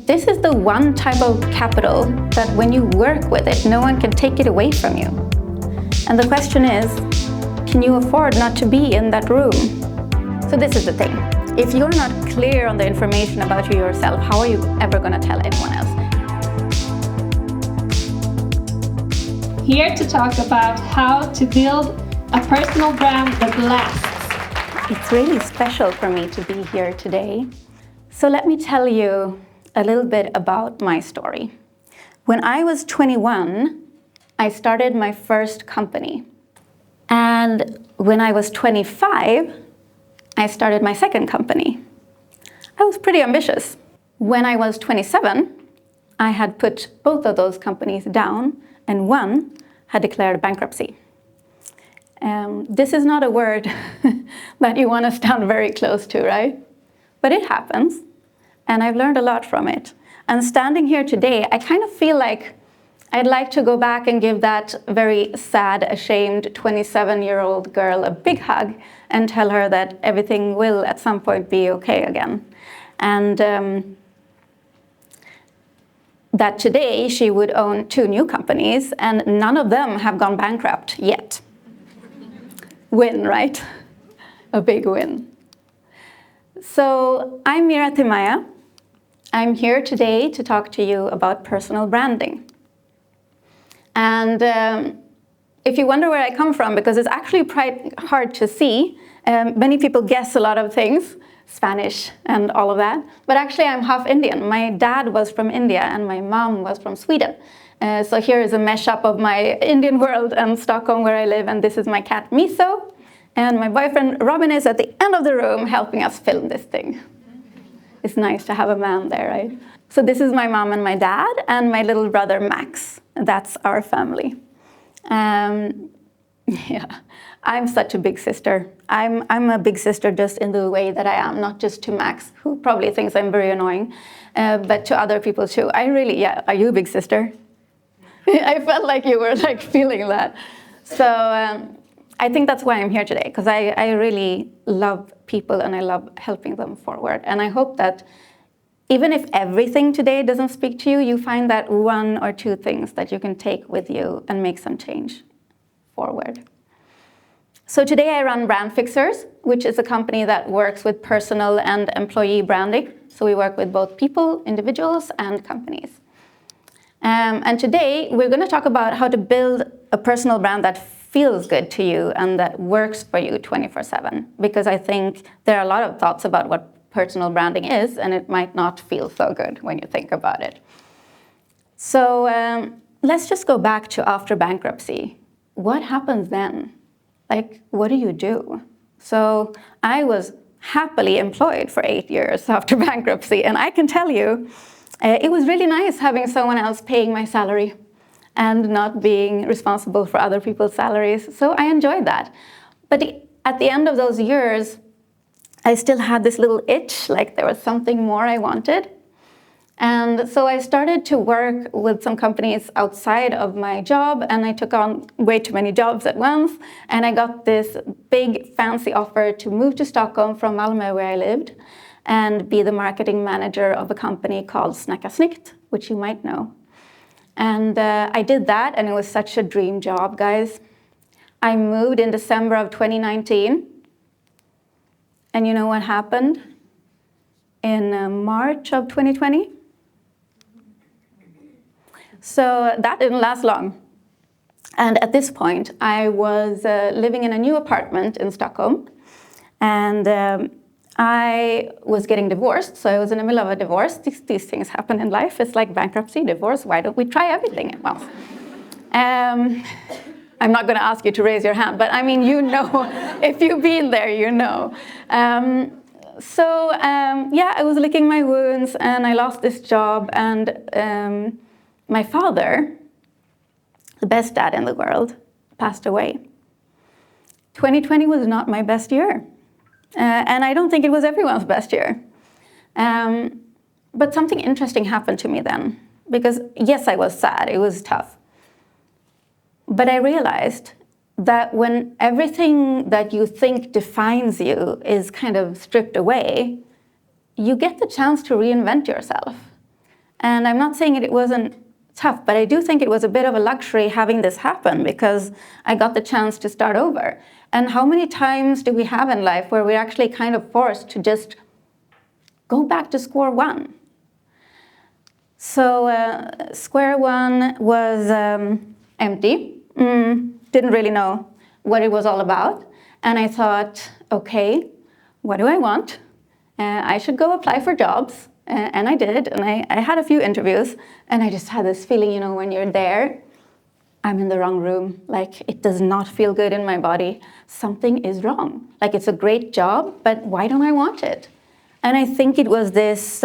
This is the one type of capital that when you work with it, no one can take it away from you. And the question is, can you afford not to be in that room? So this is the thing. If you're not clear on the information about you yourself, how are you ever going to tell anyone else? Here to talk about how to build a personal brand that lasts. It's really special for me to be here today. So let me tell you a little bit about my story. When I was 21, I started my first company. And when I was 25, I started my second company. I was pretty ambitious. When I was 27, I had put both of those companies down, and one had declared bankruptcy. This is not a word that you want to stand very close to, right? But it happens, and I've learned a lot from it. And standing here today, I kind of feel like I'd like to go back and give that very sad, ashamed 27-year-old girl a big hug and tell her that everything will at some point be okay again. And that today she would own 2 new companies, and none of them have gone bankrupt yet. Win, right? A big win. So I'm Mira Thimmayya. I'm here today to talk to you about personal branding. And if you wonder where I come from, because it's actually quite hard to see, many people guess a lot of things, Spanish and all of that, but actually I'm half Indian. My dad was from India and my mom was from Sweden. So here is a mashup of my Indian world and Stockholm where I live, and this is my cat Miso, and my boyfriend Robin is at the end of the room helping us film this thing. It's nice to have a man there, right? So this is my mom and my dad and my little brother Max. That's our family. Yeah, I'm such a big sister. I'm a big sister just in the way that I am, not just to Max, who probably thinks I'm very annoying, but to other people too. Yeah, are you a big sister? I felt like you were like feeling that. So I think that's why I'm here today, because I really love people and I love helping them forward. And I hope that even if everything today doesn't speak to you, you find that 1 or 2 things that you can take with you and make some change forward. So today I run Brand Fixers, which is a company that works with personal and employee branding. So we work with both people, individuals, and companies. And today we're going to talk about how to build a personal brand that feels good to you and that works for you 24/7. Because I think there are a lot of thoughts about what personal branding is, and it might not feel so good when you think about it. So let's just go back to after bankruptcy. What happens then? Like, what do you do? So I was happily employed for 8 years after bankruptcy, and I can tell you, it was really nice having someone else paying my salary and not being responsible for other people's salaries. So I enjoyed that. But at the end of those years, I still had this little itch, like there was something more I wanted. And so I started to work with some companies outside of my job, and I took on way too many jobs at once. And I got this big fancy offer to move to Stockholm from Malmö, where I lived, and be the marketing manager of a company called Snacka Snyggt, which you might know. And I did that, and it was such a dream job, guys. I moved in December of 2019. And you know what happened in March of 2020? So that didn't last long. And at this point, I was living in a new apartment in Stockholm. And I was getting divorced, so I was in the middle of a divorce. These things happen in life. It's like bankruptcy, divorce. Why don't we try everything at once? I'm not going to ask you to raise your hand, but I mean, you know, if you've been there, you know. Yeah, I was licking my wounds, and I lost this job, and my father, the best dad in the world, passed away. 2020 was not my best year. And I don't think it was everyone's best year. But something interesting happened to me then. Because yes, I was sad, it was tough. But I realized that when everything that you think defines you is kind of stripped away, you get the chance to reinvent yourself. And I'm not saying it wasn't tough, but I do think it was a bit of a luxury having this happen because I got the chance to start over. And how many times do we have in life where we're actually kind of forced to just go back to square one? So square one was empty. Didn't really know what it was all about. And I thought, okay, what do I want? I should go apply for jobs. And I did. And I had a few interviews. And I just had this feeling, you know, when you're there, I'm in the wrong room. Like, it does not feel good in my body. Something is wrong. Like, it's a great job, but why don't I want it? And I think it was this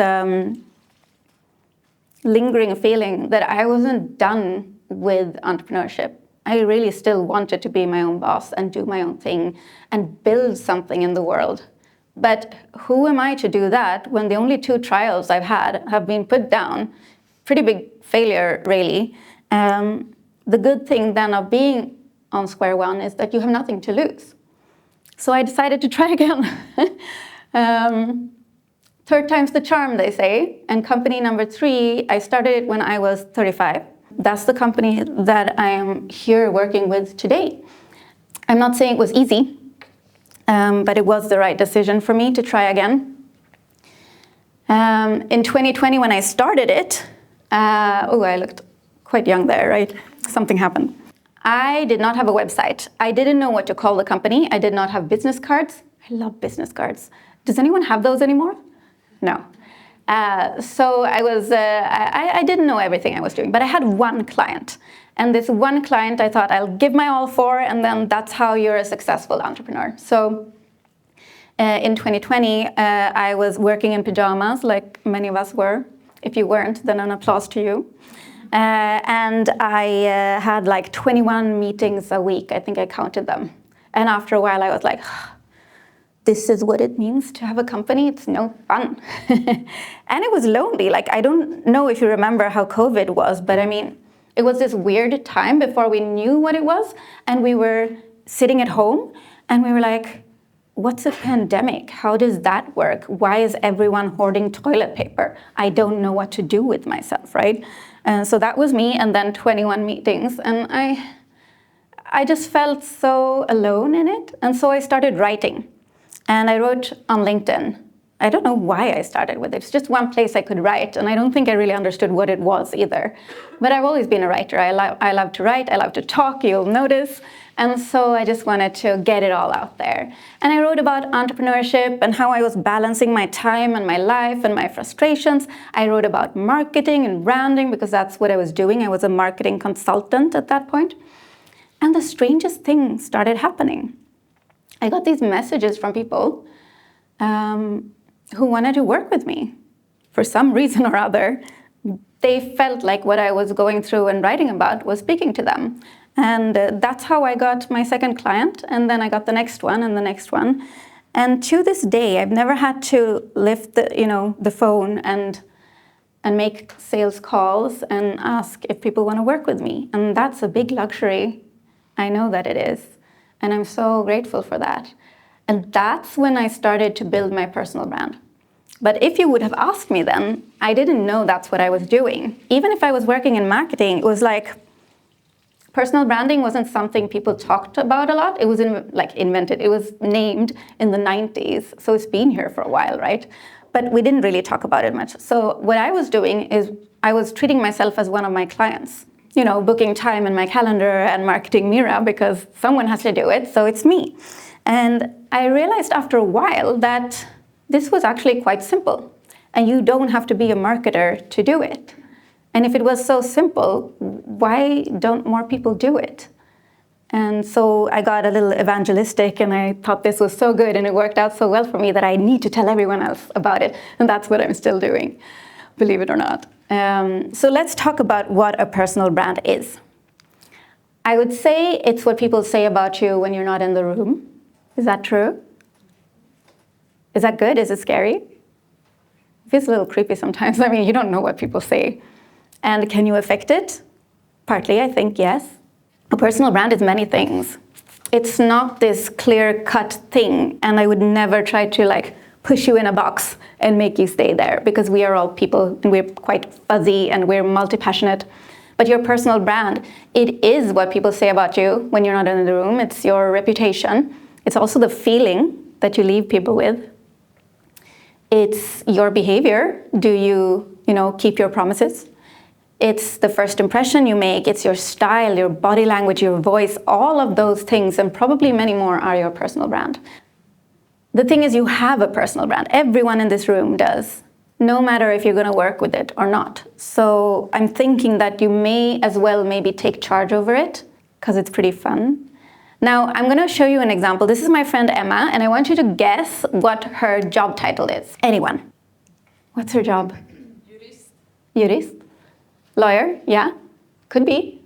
lingering feeling that I wasn't done with entrepreneurship. I really still wanted to be my own boss and do my own thing and build something in the world. But who am I to do that when the only 2 trials I've had have been put down? Pretty big failure, really. The good thing then of being on square one is that you have nothing to lose. So I decided to try again. Third time's the charm, they say. And company number 3, I started it when I was 35. That's the company that I am here working with today. I'm not saying it was easy, but it was the right decision for me to try again. In 2020, when I started it, I looked quite young there, right? Something happened. I did not have a website. I didn't know what to call the company. I did not have business cards. I love business cards. Does anyone have those anymore? No. So I didn't know everything I was doing, but I had one client. And this one client I thought I'll give my all for, and then that's how you're a successful entrepreneur. So in 2020, I was working in pajamas, like many of us were. If you weren't, then an applause to you. And I had like 21 meetings a week. I think I counted them. And after a while, I was like, this is what it means to have a company. It's no fun. And it was lonely. Like, I don't know if you remember how COVID was, but I mean, it was this weird time before we knew what it was. And we were sitting at home and we were like, what's a pandemic? How does that work? Why is everyone hoarding toilet paper? I don't know what to do with myself, right? And so that was me, and then 21 meetings. And I just felt so alone in it. And so I started writing. And I wrote on LinkedIn. I don't know why I started with it. It's just one place I could write, and I don't think I really understood what it was either. But I've always been a writer. I love to write, I love to talk, you'll notice. And so I just wanted to get it all out there. And I wrote about entrepreneurship and how I was balancing my time and my life and my frustrations. I wrote about marketing and branding because that's what I was doing. I was a marketing consultant at that point. And the strangest thing started happening. I got these messages from people who wanted to work with me. For some reason or other, they felt like what I was going through and writing about was speaking to them. And that's how I got my second client. And then I got the next one and the next one. And to this day, I've never had to lift the phone and make sales calls and ask if people want to work with me. And that's a big luxury. I know that it is. And I'm so grateful for that. And that's when I started to build my personal brand. But if you would have asked me then, I didn't know that's what I was doing. Even if I was working in marketing, it was like personal branding wasn't something people talked about a lot. It was invented. It was named in the 90s. So it's been here for a while, right? But we didn't really talk about it much. So what I was doing is I was treating myself as one of my clients. You know, booking time in my calendar and marketing Mira because someone has to do it, so it's me. And I realized after a while that this was actually quite simple. And you don't have to be a marketer to do it. And if it was so simple, why don't more people do it? And so I got a little evangelistic and I thought this was so good and it worked out so well for me that I need to tell everyone else about it. And that's what I'm still doing, believe it or not. So let's talk about what a personal brand is. I would say it's what people say about you when you're not in the room. Is that true? Is that good? Is it scary? It feels a little creepy sometimes. I mean, you don't know what people say. And can you affect it? Partly, I think, yes. A personal brand is many things. It's not this clear-cut thing, and I would never try to push you in a box and make you stay there, because we are all people and we're quite fuzzy and we're multi-passionate. But your personal brand, it is what people say about you when you're not in the room. It's your reputation. It's also the feeling that you leave people with. It's your behavior. Do you keep your promises? It's the first impression you make. It's your style, your body language, your voice. All of those things, and probably many more, are your personal brand. The thing is, you have a personal brand. Everyone in this room does, no matter if you're going to work with it or not. So I'm thinking that you may as well maybe take charge over it, because it's pretty fun. Now, I'm going to show you an example. This is my friend Emma, and I want you to guess what her job title is. Anyone? What's her job? Jurist? Lawyer? Yeah? Could be.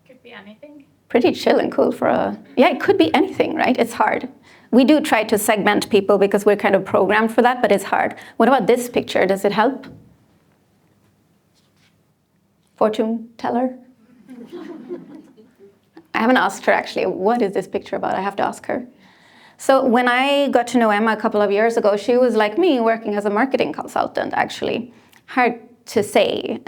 Could be anything. Pretty chill and cool for a... Yeah, it could be anything, right? It's hard. We do try to segment people because we're kind of programmed for that, but it's hard. What about this picture? Does it help? Fortune teller? I haven't asked her, actually. What is this picture about? I have to ask her. So when I got to know Emma a couple of years ago, she was like me, working as a marketing consultant, actually. Hard to say.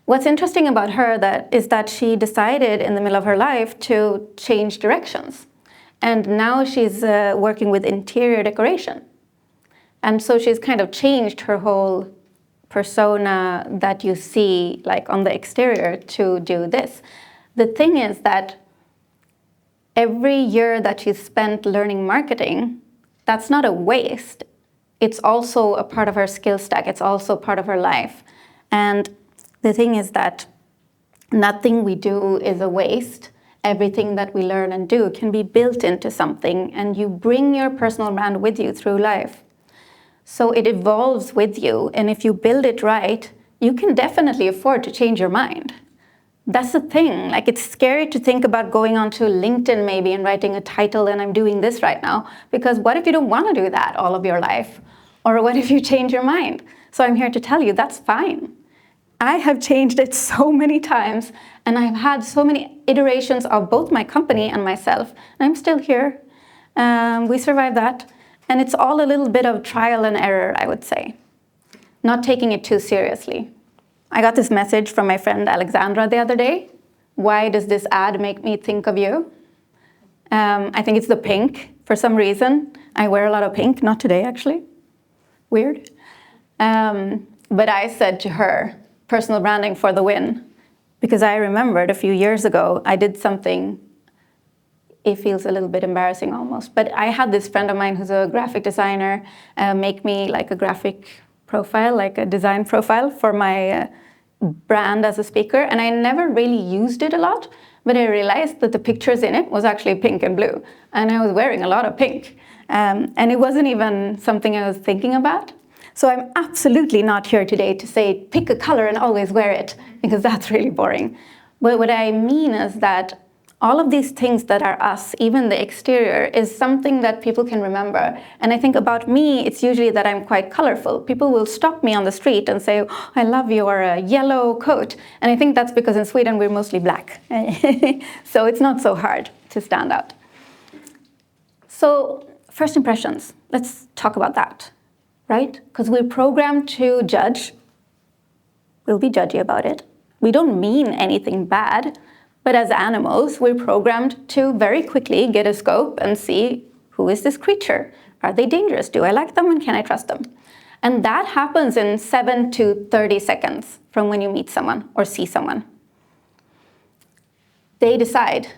What's interesting about her is that she decided in the middle of her life to change directions. And now she's working with interior decoration. And so she's kind of changed her whole persona that you see like on the exterior to do this. The thing is that every year that she's spent learning marketing, that's not a waste. It's also a part of her skill stack. It's also part of her life. And the thing is that nothing we do is a waste. Everything that we learn and do can be built into something, and you bring your personal brand with you through life. So it evolves with you, and if you build it right, you can definitely afford to change your mind. That's the thing. Like, it's scary to think about going onto LinkedIn maybe and writing a title, and I'm doing this right now, because what if you don't want to do that all of your life? Or what if you change your mind? So I'm here to tell you that's fine. I have changed it so many times, and I've had so many iterations of both my company and myself, and I'm still here. We survived that, and it's all a little bit of trial and error, I would say. Not taking it too seriously. I got this message from my friend Alexandra the other day. Why does this ad make me think of you? I think it's the pink, for some reason. I wear a lot of pink, not today actually. Weird. But I said to her, personal branding for the win. Because I remembered a few years ago, I did something, it feels a little bit embarrassing almost, but I had this friend of mine who's a graphic designer make me like a graphic profile, like a design profile for my brand as a speaker, and I never really used it a lot, but I realized that the pictures in it was actually pink and blue, and I was wearing a lot of pink, and it wasn't even something I was thinking about. So I'm absolutely not here today to say, pick a color and always wear it, because that's really boring. But what I mean is that all of these things that are us, even the exterior, is something that people can remember. And I think about me, it's usually that I'm quite colorful. People will stop me on the street and say, oh, I love your yellow coat. And I think that's because in Sweden we're mostly black. So it's not so hard to stand out. So first impressions, let's talk about that. Right? Because we're programmed to judge. We'll be judgy about it. We don't mean anything bad, but as animals, we're programmed to very quickly get a scope and see, who is this creature? Are they dangerous? Do I like them, and can I trust them? And that happens in 7 to 30 seconds from when you meet someone or see someone. They decide,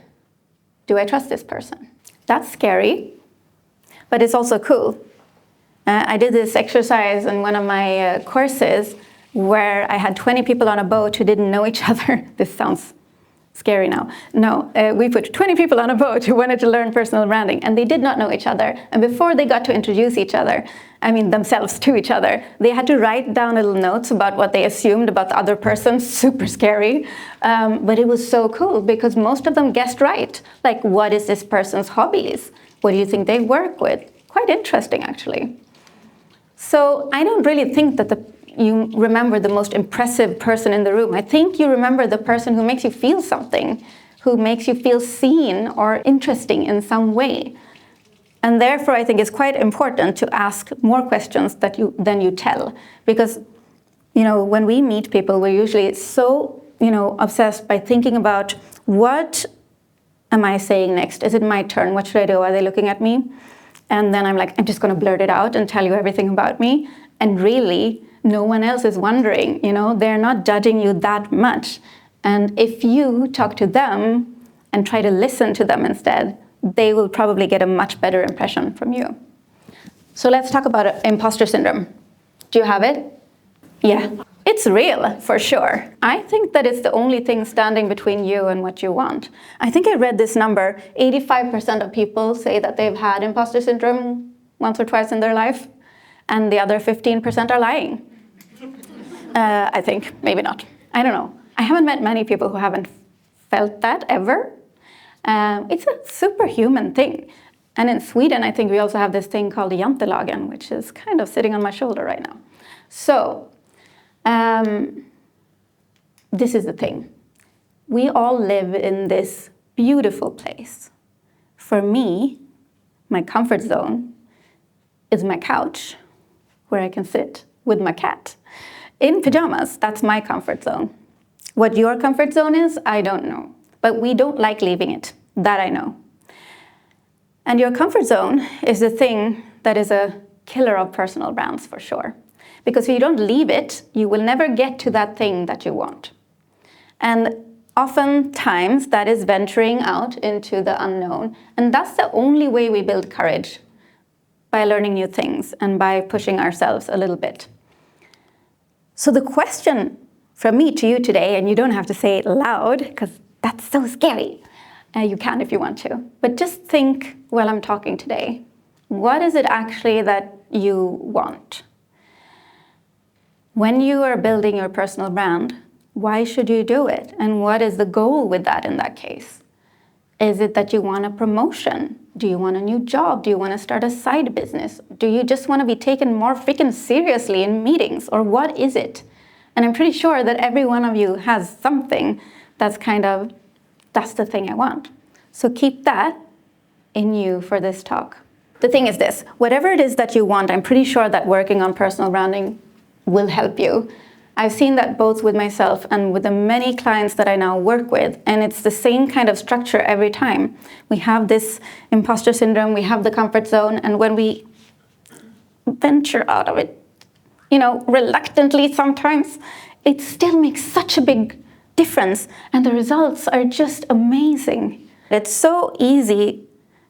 do I trust this person? That's scary, but it's also cool. I did this exercise in one of my courses where I had 20 people on a boat who didn't know each other. This sounds scary now. No, we put 20 people on a boat who wanted to learn personal branding, and they did not know each other. And before they got to introduce each other, themselves to each other, they had to write down little notes about what they assumed about the other person. Super scary. But it was so cool because most of them guessed right. Like, what is this person's hobbies? What do you think they work with? Quite interesting, actually. So I don't really think that you remember the most impressive person in the room. I think you remember the person who makes you feel something, who makes you feel seen or interesting in some way. And therefore, I think it's quite important to ask more questions than you tell. Because, when we meet people, we're usually so, obsessed by thinking about what am I saying next? Is it my turn? What should I do? Are they looking at me? And then I'm like, I'm just going to blurt it out and tell you everything about me. And really, no one else is wondering, they're not judging you that much. And if you talk to them and try to listen to them instead, they will probably get a much better impression from you. So let's talk about imposter syndrome. Do you have it? Yeah. It's real, for sure. I think that it's the only thing standing between you and what you want. I think I read this number, 85% of people say that they've had imposter syndrome once or twice in their life, and the other 15% are lying. I think, maybe not. I don't know. I haven't met many people who haven't felt that ever. It's a superhuman thing. And in Sweden, I think we also have this thing called jantelagen, which is kind of sitting on my shoulder right now. So, this is the thing. We all live in this beautiful place. For me, my comfort zone is my couch, where I can sit with my cat. In pajamas, that's my comfort zone. What your comfort zone is, I don't know. But we don't like leaving it. That I know. And your comfort zone is the thing that is a killer of personal brands, for sure. Because if you don't leave it, you will never get to that thing that you want. And oftentimes, that is venturing out into the unknown. And that's the only way we build courage, by learning new things and by pushing ourselves a little bit. So the question from me to you today, and you don't have to say it loud, because that's so scary. You can if you want to. But just think while I'm talking today. What is it actually that you want? When you are building your personal brand, why should you do it? And what is the goal with that in that case? Is it that you want a promotion? Do you want a new job? Do you want to start a side business? Do you just want to be taken more freaking seriously in meetings? Or what is it? And I'm pretty sure that every one of you has something that's that's the thing I want. So keep that in you for this talk. The thing is this, whatever it is that you want, I'm pretty sure that working on personal branding will help you. I've seen that both with myself and with the many clients that I now work with, and it's the same kind of structure every time. We have this imposter syndrome, we have the comfort zone, and when we venture out of it, reluctantly sometimes, it still makes such a big difference, and the results are just amazing. It's so easy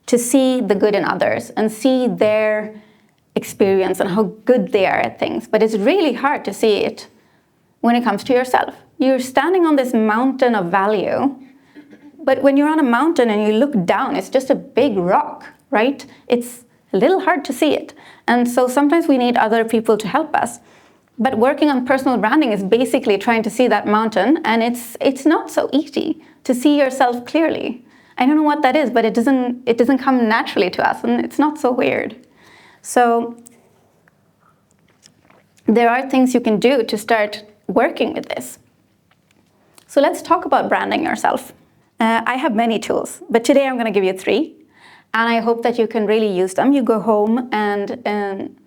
to see the good in others and see their experience and how good they are at things, but it's really hard to see it when it comes to yourself. You're standing on this mountain of value, but when you're on a mountain and you look down, it's just a big rock, right? It's a little hard to see it. And so sometimes we need other people to help us. But working on personal branding is basically trying to see that mountain, and it's not so easy to see yourself clearly. I don't know what that is, but it doesn't come naturally to us, and it's not so weird. So there are things you can do to start working with this. So let's talk about branding yourself. I have many tools, but today I'm going to give you 3, and I hope that you can really use them. You go home and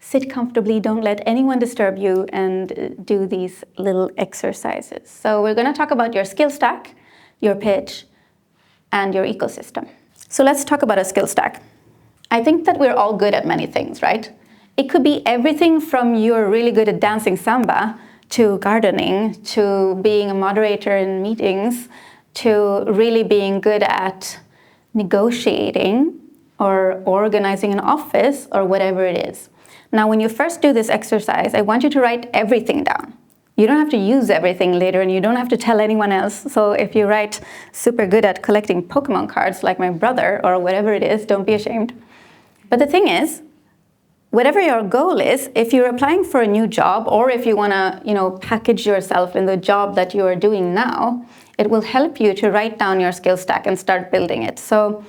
sit comfortably, don't let anyone disturb you, and do these little exercises. So we're going to talk about your skill stack, your pitch, and your ecosystem. So let's talk about a skill stack. I think that we're all good at many things, right? It could be everything from you're really good at dancing samba, to gardening, to being a moderator in meetings, to really being good at negotiating or organizing an office or whatever it is. Now, when you first do this exercise, I want you to write everything down. You don't have to use everything later, and you don't have to tell anyone else. So if you write super good at collecting Pokemon cards like my brother or whatever it is, don't be ashamed. But the thing is, whatever your goal is, if you're applying for a new job, or if you want to, package yourself in the job that you are doing now, it will help you to write down your skill stack and start building it. So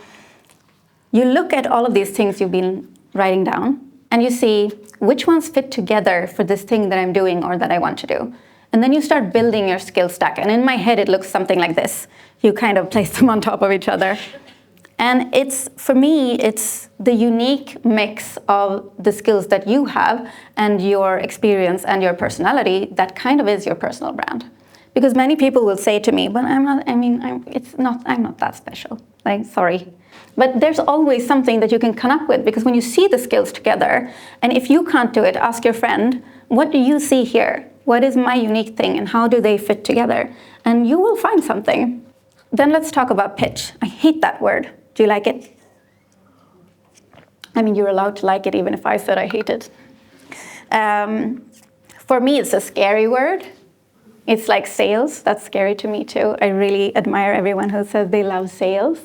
you look at all of these things you've been writing down, and you see which ones fit together for this thing that I'm doing or that I want to do. And then you start building your skill stack. And in my head, it looks something like this. You kind of place them on top of each other. And for me, it's the unique mix of the skills that you have and your experience and your personality that kind of is your personal brand. Because many people will say to me, but I'm not that special. Like, sorry. But there's always something that you can come up with, because when you see the skills together, and if you can't do it, ask your friend, what do you see here? What is my unique thing and how do they fit together? And you will find something. Then let's talk about pitch. I hate that word. Do you like it? I mean, you're allowed to like it even if I said I hate it. For me, it's a scary word. It's like sales. That's scary to me too. I really admire everyone who says they love sales.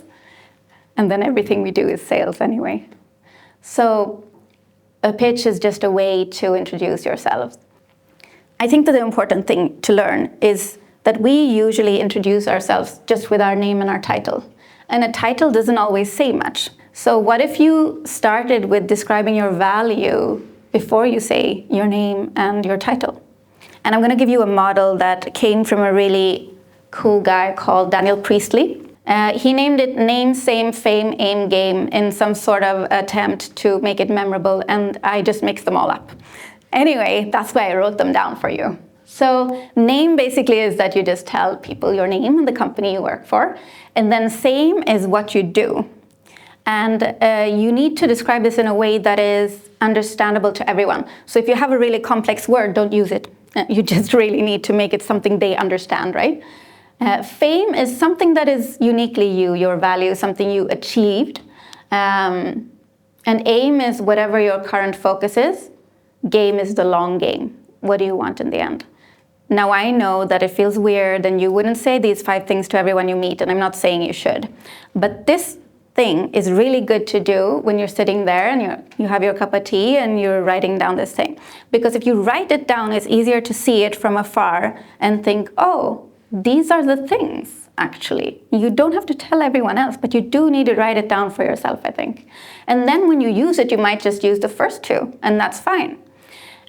And then everything we do is sales anyway. So a pitch is just a way to introduce yourself. I think that the important thing to learn is that we usually introduce ourselves just with our name and our title. And a title doesn't always say much. So what if you started with describing your value before you say your name and your title? And I'm going to give you a model that came from a really cool guy called Daniel Priestley. He named it Name, Same, Fame, Aim, Game in some sort of attempt to make it memorable, and I just mixed them all up. Anyway, that's why I wrote them down for you. So name basically is that you just tell people your name and the company you work for. And then same is what you do. And you need to describe this in a way that is understandable to everyone. So if you have a really complex word, don't use it. You just really need to make it something they understand, right? Fame is something that is uniquely you, your value, something you achieved. And aim is whatever your current focus is. Game is the long game. What do you want in the end? Now, I know that it feels weird and you wouldn't say these 5 things to everyone you meet, and I'm not saying you should. But this thing is really good to do when you're sitting there and you have your cup of tea and you're writing down this thing. Because if you write it down, it's easier to see it from afar and think, oh, these are the things, actually. You don't have to tell everyone else, but you do need to write it down for yourself, I think. And then when you use it, you might just use the first 2, and that's fine.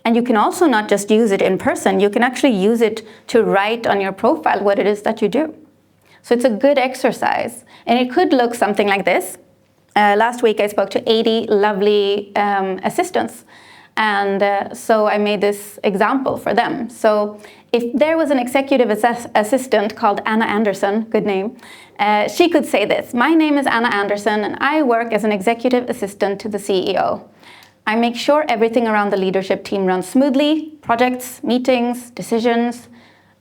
And you can also not just use it in person, you can actually use it to write on your profile what it is that you do. So it's a good exercise. And it could look something like this. Last week I spoke to 80 lovely assistants. And so I made this example for them. So if there was an executive assistant called Anna Anderson, good name, she could say this: my name is Anna Anderson and I work as an executive assistant to the CEO. I make sure everything around the leadership team runs smoothly, projects, meetings, decisions.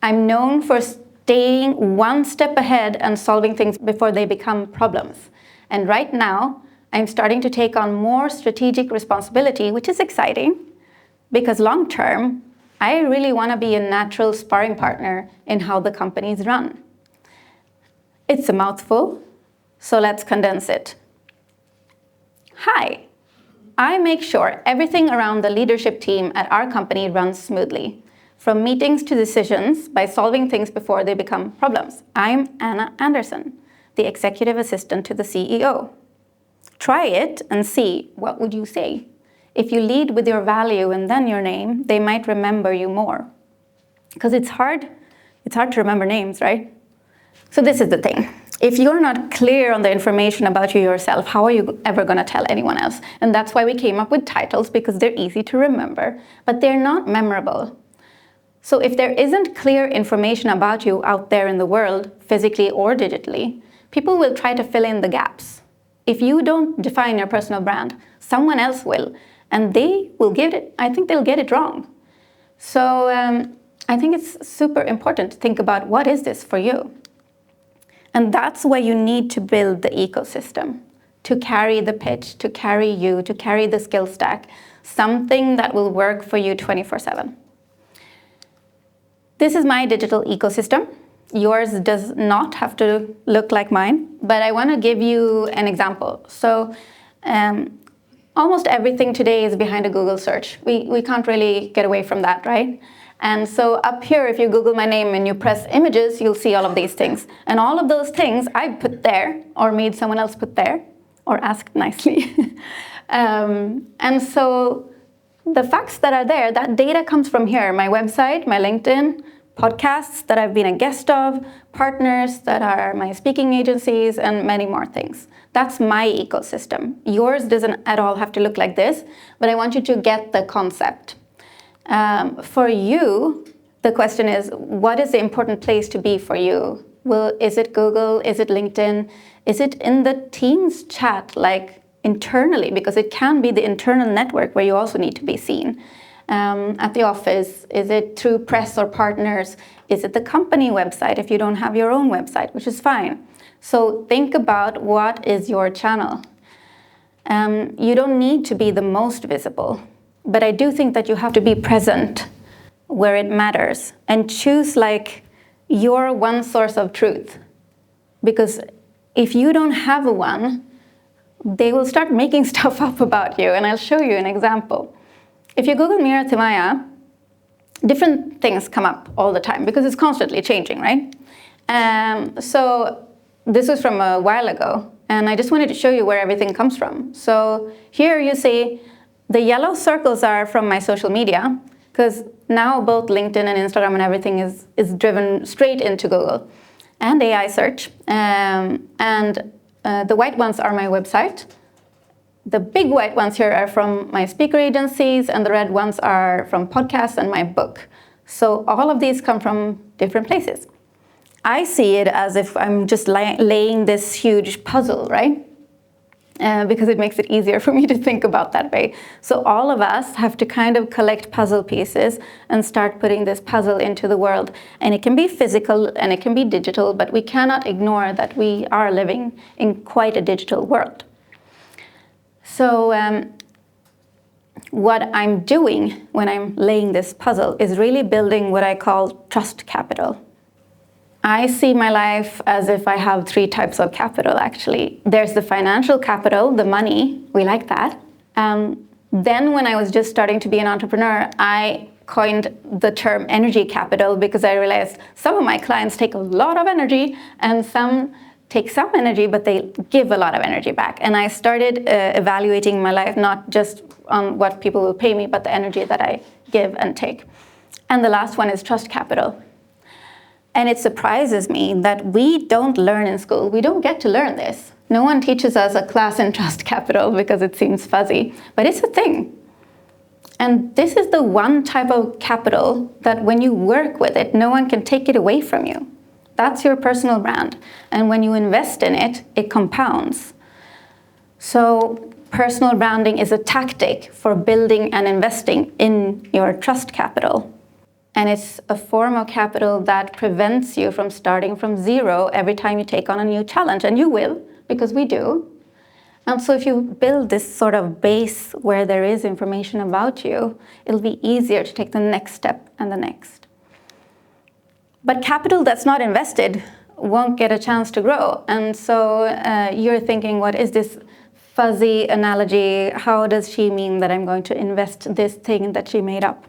I'm known for staying one step ahead and solving things before they become problems. And right now, I'm starting to take on more strategic responsibility, which is exciting, because long term, I really want to be a natural sparring partner in how the company is run. It's a mouthful, so let's condense it. Hi. I make sure everything around the leadership team at our company runs smoothly, from meetings to decisions, by solving things before they become problems. I'm Anna Anderson, the executive assistant to the CEO. Try it and see, what would you say? If you lead with your value and then your name, they might remember you more. Because it's hard to remember names, right? So this is the thing. If you're not clear on the information about you yourself, how are you ever going to tell anyone else? And that's why we came up with titles, because they're easy to remember, but they're not memorable. So if there isn't clear information about you out there in the world, physically or digitally, people will try to fill in the gaps. If you don't define your personal brand, someone else will, and they will get it. I think they'll get it wrong. So I think it's super important to think about, what is this for you? And that's why you need to build the ecosystem, to carry the pitch, to carry you, to carry the skill stack, something that will work for you 24/7. This is my digital ecosystem. Yours does not have to look like mine, but I want to give you an example. So almost everything today is behind a Google search. We can't really get away from that, right? And so up here, if you Google my name and you press images, you'll see all of these things. And all of those things I put there, or made someone else put there, or asked nicely. And so the facts that are there, that data comes from here, my website, my LinkedIn, podcasts that I've been a guest of, partners that are my speaking agencies, and many more things. That's my ecosystem. Yours doesn't at all have to look like this, but I want you to get the concept. For you, the question is, what is the important place to be for you? Well, is it Google? Is it LinkedIn? Is it in the Teams chat, like internally? Because it can be the internal network where you also need to be seen. At the office, is it through press or partners? Is it the company website if you don't have your own website, which is fine. So think about what is your channel. You don't need to be the most visible, but I do think that you have to be present where it matters and choose like your one source of truth. Because if you don't have one, they will start making stuff up about you, and I'll show you an example. If you Google Mira Thimmayya, different things come up all the time because it's constantly changing, right? So this was from a while ago, and I just wanted to show you where everything comes from. So here you see the yellow circles are from my social media, because now both LinkedIn and Instagram and everything is driven straight into Google and AI search. The white ones are my website. The big white ones here are from my speaker agencies, and the red ones are from podcasts and my book. So all of these come from different places. I see it as if I'm just laying this huge puzzle, right? Because it makes it easier for me to think about that way. So all of us have to kind of collect puzzle pieces and start putting this puzzle into the world. And it can be physical and it can be digital, but we cannot ignore that we are living in quite a digital world. So what I'm doing when I'm laying this puzzle is really building what I call trust capital. I see my life as if I have 3 types of capital, actually. There's the financial capital, the money, we like that. Then when I was just starting to be an entrepreneur, I coined the term energy capital because I realized some of my clients take a lot of energy and some take some energy, but they give a lot of energy back. And I started evaluating my life, not just on what people will pay me, but the energy that I give and take. And the last one is trust capital. And it surprises me that we don't learn in school. We don't get to learn this. No one teaches us a class in trust capital because it seems fuzzy, but it's a thing. And this is the one type of capital that when you work with it, no one can take it away from you. That's your personal brand. And when you invest in it, it compounds. So personal branding is a tactic for building and investing in your trust capital. And it's a form of capital that prevents you from starting from zero every time you take on a new challenge. And you will, because we do. And so if you build this sort of base where there is information about you, it'll be easier to take the next step and the next. But capital that's not invested won't get a chance to grow. And so you're thinking, what is this fuzzy analogy? How does she mean that I'm going to invest this thing that she made up?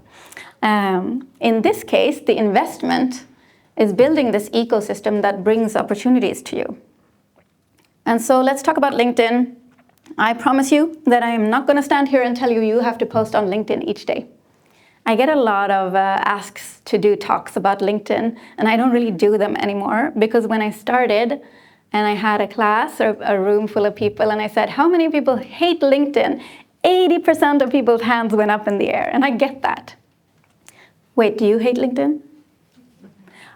In this case, the investment is building this ecosystem that brings opportunities to you. And so let's talk about LinkedIn. I promise you that I am not going to stand here and tell you you have to post on LinkedIn each day. I get a lot of asks to do talks about LinkedIn, and I don't really do them anymore because when I started and I had a class or a room full of people and I said, how many people hate LinkedIn? 80% of people's hands went up in the air, and I get that. Wait, do you hate LinkedIn?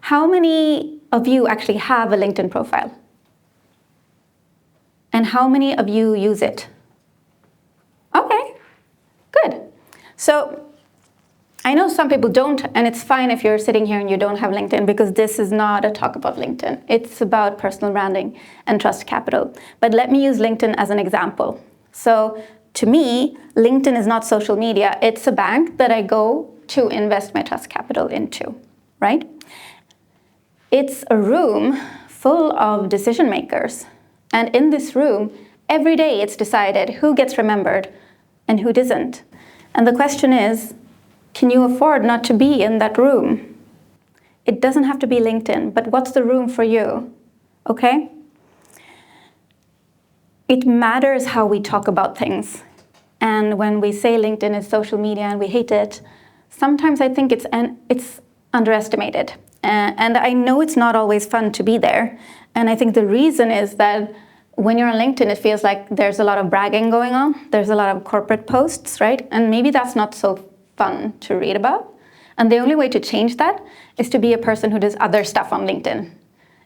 How many of you actually have a LinkedIn profile? And how many of you use it? Okay, good. So I know some people don't, and it's fine if you're sitting here and you don't have LinkedIn because this is not a talk about LinkedIn. It's about personal branding and trust capital. But let me use LinkedIn as an example. So to me, LinkedIn is not social media. It's a bank that I go to invest my trust capital into, right? It's a room full of decision makers. And in this room, every day it's decided who gets remembered and who doesn't. And the question is, can you afford not to be in that room? It doesn't have to be LinkedIn, but what's the room for you? Okay? It matters how we talk about things. And when we say LinkedIn is social media and we hate it, sometimes I think it's underestimated. And I know it's not always fun to be there. And I think the reason is that when you're on LinkedIn, it feels like there's a lot of bragging going on. There's a lot of corporate posts, right? And maybe that's not so fun to read about. And the only way to change that is to be a person who does other stuff on LinkedIn.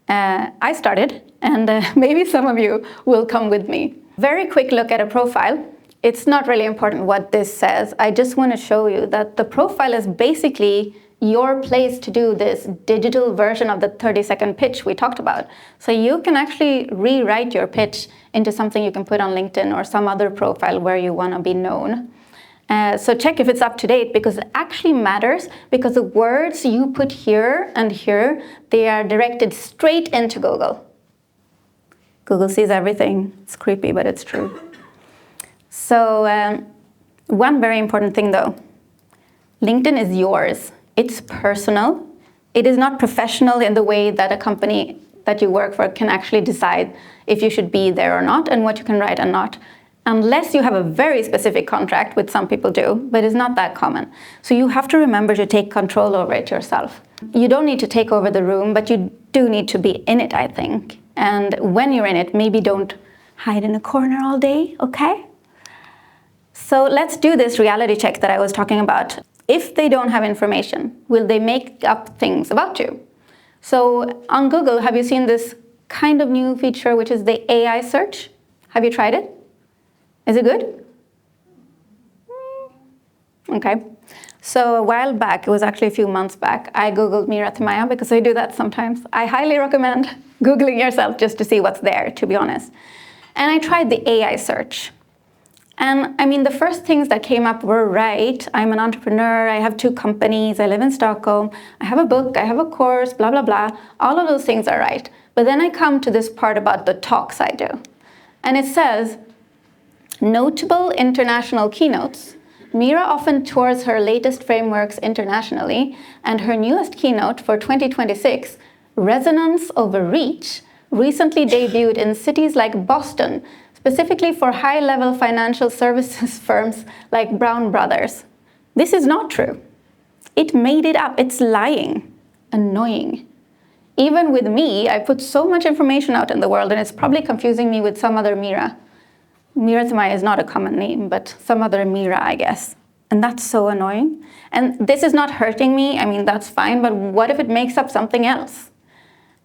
I started, and maybe some of you will come with me. Very quick look at a profile. It's not really important what this says. I just want to show you that the profile is basically your place to do this digital version of the 30-second pitch we talked about. So you can actually rewrite your pitch into something you can put on LinkedIn or some other profile where you want to be known. So check if it's up to date, because it actually matters, because the words you put here and here, they are directed straight into Google. Google sees everything. It's creepy, but it's true. So one very important thing though, LinkedIn is yours. It's personal. It is not professional in the way that a company that you work for can actually decide if you should be there or not and what you can write and not. Unless you have a very specific contract, which some people do, but it's not that common. So you have to remember to take control over it yourself. You don't need to take over the room, but you do need to be in it, I think. And when you're in it, maybe don't hide in a corner all day, okay? So let's do this reality check that I was talking about. If they don't have information, will they make up things about you? So on Google, have you seen this kind of new feature, which is the AI search? Have you tried it? Is it good? Okay. So a while back, it was actually a few months back, I Googled Mira Thimmayya because I do that sometimes. I highly recommend Googling yourself just to see what's there, to be honest. And I tried the AI search. And I mean, the first things that came up were right. I'm an entrepreneur, I have 2 companies, I live in Stockholm, I have a book, I have a course, blah, blah, blah. All of those things are right. But then I come to this part about the talks I do. And it says, notable international keynotes. Mira often tours her latest frameworks internationally, and her newest keynote for 2026, Resonance Over Reach, recently debuted in cities like Boston, specifically for high-level financial services firms like Brown Brothers. This is not true. It made it up. It's lying. Annoying. Even with me, I put so much information out in the world, and it's probably confusing me with some other Mira. Mira Thimmayya is not a common name, but some other Mira, I guess. And that's so annoying. And this is not hurting me. I mean, that's fine, but what if it makes up something else?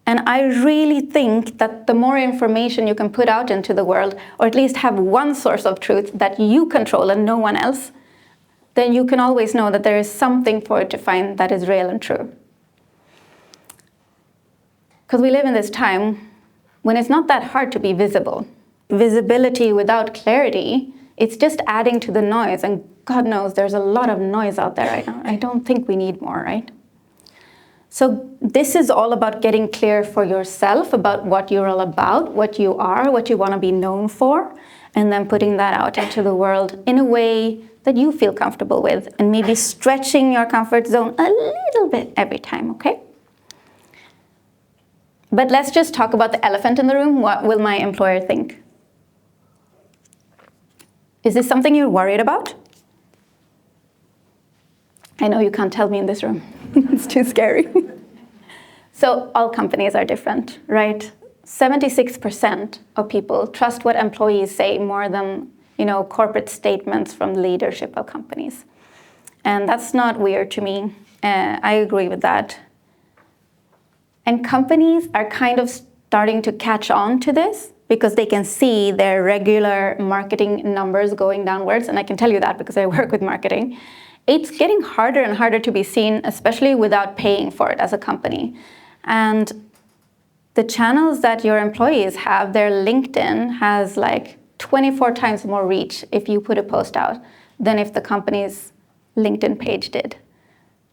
And I really think that the more information you can put out into the world, or at least have one source of truth that you control and no one else, then you can always know that there is something for it to find that is real and true. Because we live in this time when it's not that hard to be visible. Visibility without clarity, it's just adding to the noise. And God knows there's a lot of noise out there right now. I don't think we need more, right? So this is all about getting clear for yourself about what you're all about, what you are, what you want to be known for, and then putting that out into the world in a way that you feel comfortable with, and maybe stretching your comfort zone a little bit every time, okay? But let's just talk about the elephant in the room. What will my employer think? Is this something you're worried about? I know you can't tell me in this room. It's too scary. So all companies are different, right? 76% of people trust what employees say more than, corporate statements from leadership of companies. And that's not weird to me. I agree with that. And companies are kind of starting to catch on to this because they can see their regular marketing numbers going downwards. And I can tell you that because I work with marketing. It's getting harder and harder to be seen, especially without paying for it as a company. And the channels that your employees have, their LinkedIn has like 24 times more reach if you put a post out than if the company's LinkedIn page did.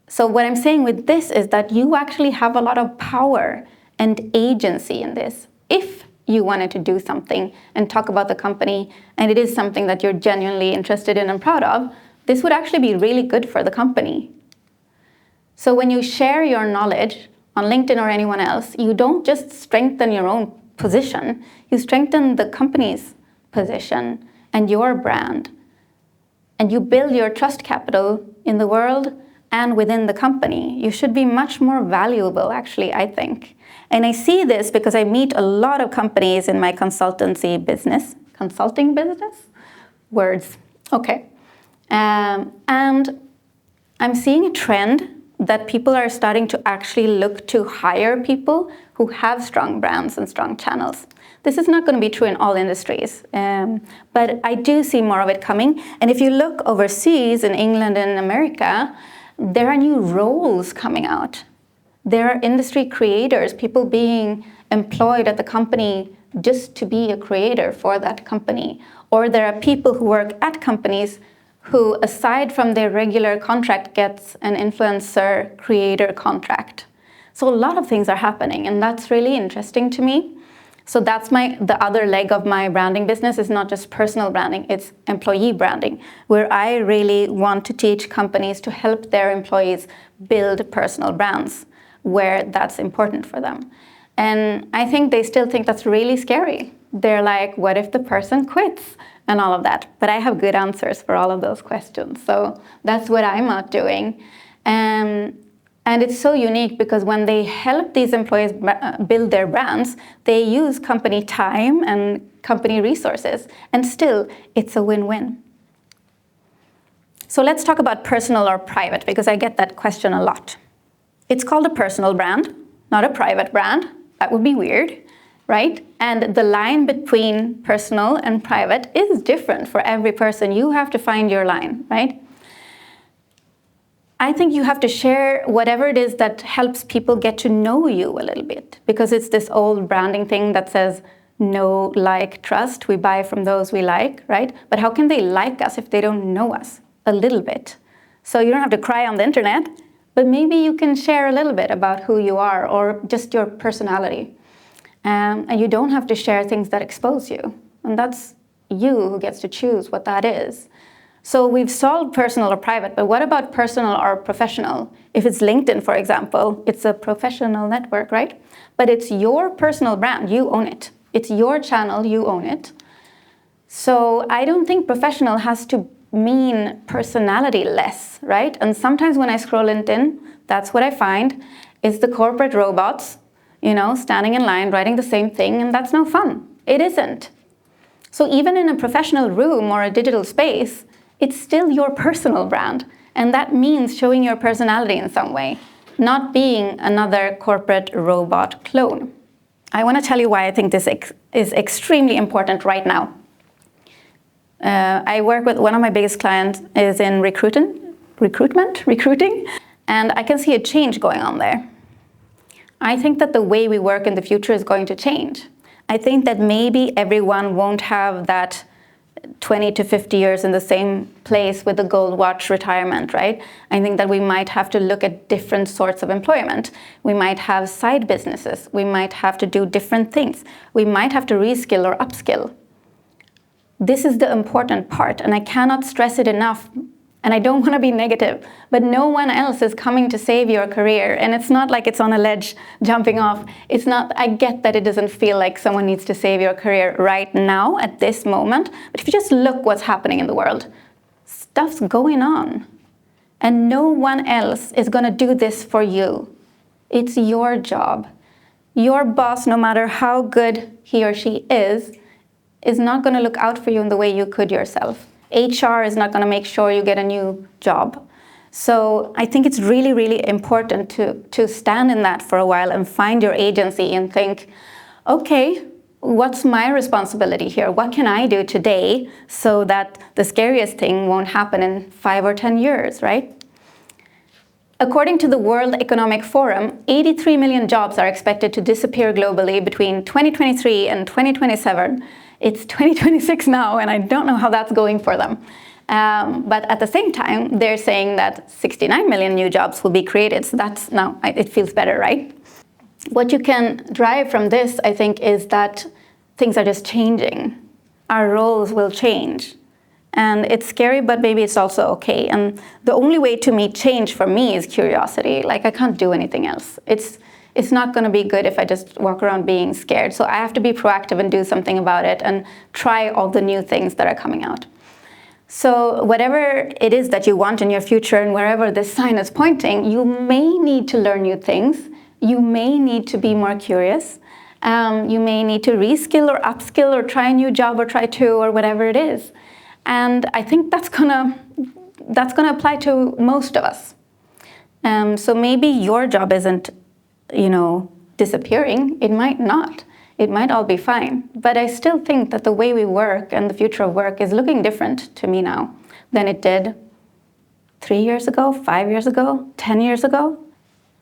So what I'm saying with this is that you actually have a lot of power and agency in this. If you wanted to do something and talk about the company, and it is something that you're genuinely interested in and proud of, this would actually be really good for the company. So when you share your knowledge on LinkedIn or anyone else, you don't just strengthen your own position, you strengthen the company's position and your brand. And you build your trust capital in the world, and within the company. You should be much more valuable, actually, I think. And I see this because I meet a lot of companies in my consulting business. Words. Okay. And I'm seeing a trend that people are starting to actually look to hire people who have strong brands and strong channels. This is not going to be true in all industries, but I do see more of it coming. And if you look overseas in England and America, there are new roles coming out. There are industry creators, people being employed at the company just to be a creator for that company. Or there are people who work at companies who, aside from their regular contract, gets an influencer creator contract. So a lot of things are happening, and that's really interesting to me. So that's the other leg of my branding business is not just personal branding, it's employee branding, where I really want to teach companies to help their employees build personal brands where that's important for them. And I think they still think that's really scary. They're like, what if the person quits? And all of that. But I have good answers for all of those questions. So that's what I'm out doing. And it's so unique because when they help these employees build their brands, they use company time and company resources. And still, it's a win-win. So let's talk about personal or private, because I get that question a lot. It's called a personal brand, not a private brand. That would be weird. Right? And the line between personal and private is different for every person. You have to find your line, right? I think you have to share whatever it is that helps people get to know you a little bit, because it's this old branding thing that says, know, like, trust. We buy from those we like, right? But how can they like us if they don't know us a little bit? So you don't have to cry on the internet, but maybe you can share a little bit about who you are or just your personality. And you don't have to share things that expose you. And that's you who gets to choose what that is. So we've solved personal or private, but what about personal or professional? If it's LinkedIn, for example, it's a professional network, right? But it's your personal brand, you own it. It's your channel, you own it. So I don't think professional has to mean personality less, right? And sometimes when I scroll LinkedIn, that's what I find, is the corporate robots, standing in line, writing the same thing, and that's no fun. It isn't. So even in a professional room or a digital space, it's still your personal brand. And that means showing your personality in some way, not being another corporate robot clone. I want to tell you why I think this is extremely important right now. I work with one of my biggest clients is in recruiting, and I can see a change going on there. I think that the way we work in the future is going to change. I think that maybe everyone won't have that 20 to 50 years in the same place with the gold watch retirement, right? I think that we might have to look at different sorts of employment. We might have side businesses. We might have to do different things. We might have to reskill or upskill. This is the important part, and I cannot stress it enough. And I don't want to be negative, but no one else is coming to save your career. And it's not like it's on a ledge jumping off. It's not, I get that it doesn't feel like someone needs to save your career right now at this moment. But if you just look what's happening in the world, stuff's going on. And no one else is going to do this for you. It's your job. Your boss, no matter how good he or she is not going to look out for you in the way you could yourself. HR is not going to make sure you get a new job. So I think it's really, really important to stand in that for a while and find your agency and think, okay, what's my responsibility here? What can I do today so that the scariest thing won't happen in 5 or 10 years, right? According to the World Economic Forum, 83 million jobs are expected to disappear globally between 2023 and 2027. It's 2026 now, and I don't know how that's going for them. But at the same time, they're saying that 69 million new jobs will be created. So that's now, it feels better, right? What you can drive from this, I think, is that things are just changing. Our roles will change. And it's scary, but maybe it's also okay. And the only way to meet change for me is curiosity. Like, I can't do anything else. It's not going to be good if I just walk around being scared. So I have to be proactive and do something about it and try all the new things that are coming out. So whatever it is that you want in your future and wherever this sign is pointing, you may need to learn new things. You may need to be more curious. You may need to reskill or upskill or try a new job or try two or whatever it is. And I think that's gonna apply to most of us. So maybe your job isn't, disappearing. It might not. It might all be fine. But I still think that the way we work and the future of work is looking different to me now than it did 3 years ago, 5 years ago, 10 years ago.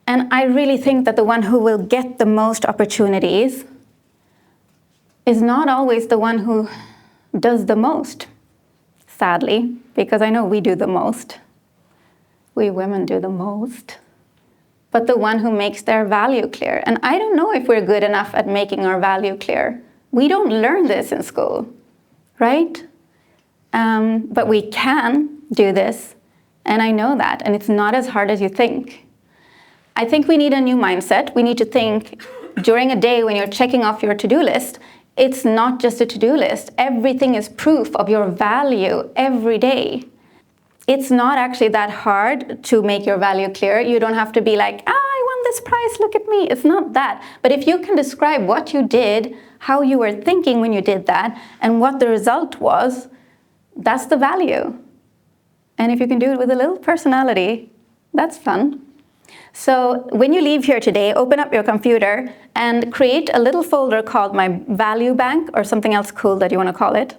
And I really think that the one who will get the most opportunities is not always the one who does the most, sadly, because I know we do the most. We women do the most. But the one who makes their value clear. And I don't know if we're good enough at making our value clear. We don't learn this in school, right? But we can do this, and I know that, and it's not as hard as you think. I think we need a new mindset. We need to think during a day when you're checking off your to-do list, it's not just a to-do list. Everything is proof of your value every day. It's not actually that hard to make your value clear. You don't have to be like, I won this prize, look at me. It's not that. But if you can describe what you did, how you were thinking when you did that, and what the result was, that's the value. And if you can do it with a little personality, that's fun. So when you leave here today, open up your computer and create a little folder called My Value Bank, or something else cool that you want to call it,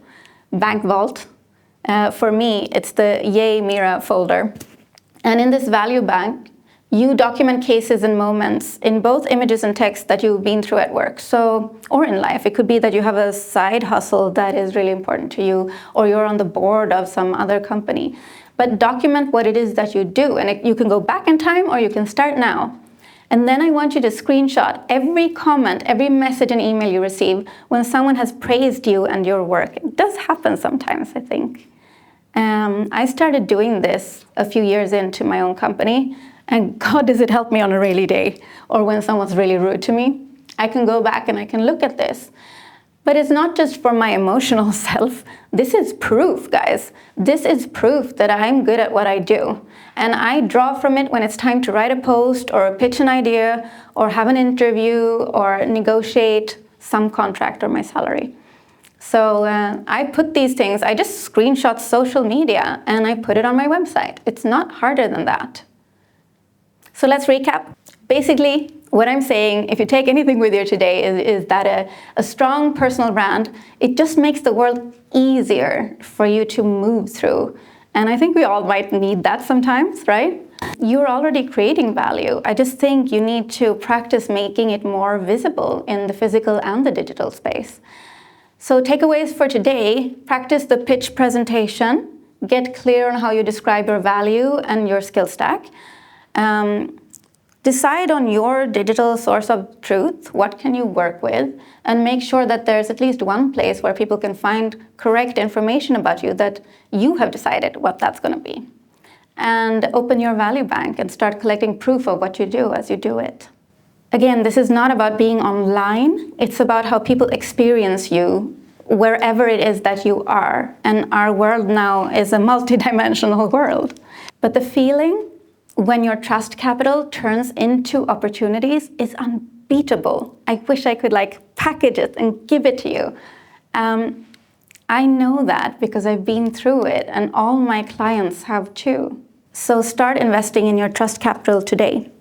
Bank Vault. For me, it's the Yay Mira folder. And in this value bank, you document cases and moments in both images and text that you've been through at work. So, or in life. It could be that you have a side hustle that is really important to you, or you're on the board of some other company. But document what it is that you do. And you can go back in time, or you can start now. And then I want you to screenshot every comment, every message and email you receive when someone has praised you and your work. It does happen sometimes, I think. I started doing this a few years into my own company, and God, does it help me on a rainy day or when someone's really rude to me. I can go back and I can look at this. But it's not just for my emotional self. This is proof, guys. This is proof that I'm good at what I do. And I draw from it when it's time to write a post or pitch an idea or have an interview or negotiate some contract or my salary. So I put these things, I just screenshot social media and I put it on my website. It's not harder than that. So let's recap. Basically, what I'm saying, if you take anything with you today, is that a strong personal brand, it just makes the world easier for you to move through. And I think we all might need that sometimes, right? You're already creating value. I just think you need to practice making it more visible in the physical and the digital space. So takeaways for today: practice the pitch presentation, get clear on how you describe your value and your skill stack. Decide on your digital source of truth, what can you work with, and make sure that there's at least one place where people can find correct information about you, that you have decided what that's going to be. And open your value bank and start collecting proof of what you do as you do it. Again, this is not about being online. It's about how people experience you wherever it is that you are. And our world now is a multidimensional world. But the feeling when your trust capital turns into opportunities is unbeatable. I wish I could package it and give it to you. I know that because I've been through it, and all my clients have too. So start investing in your trust capital today.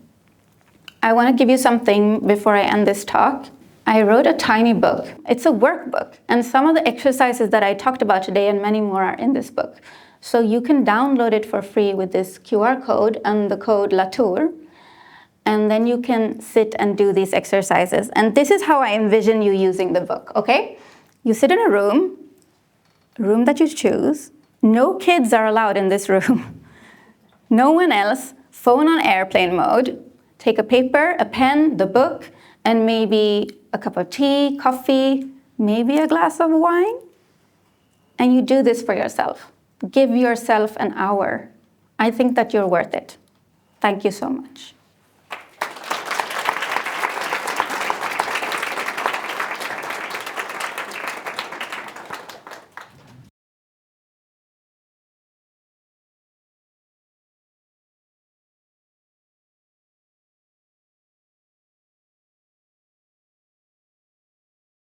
I want to give you something before I end this talk. I wrote a tiny book. It's a workbook, and some of the exercises that I talked about today and many more are in this book. So you can download it for free with this QR code and the code LATOUR, and then you can sit and do these exercises. And this is how I envision you using the book, okay? You sit in a room that you choose. No kids are allowed in this room. No one else. Phone on airplane mode. Take a paper, a pen, the book, and maybe a cup of tea, coffee, maybe a glass of wine. And you do this for yourself. Give yourself an hour. I think that you're worth it. Thank you so much.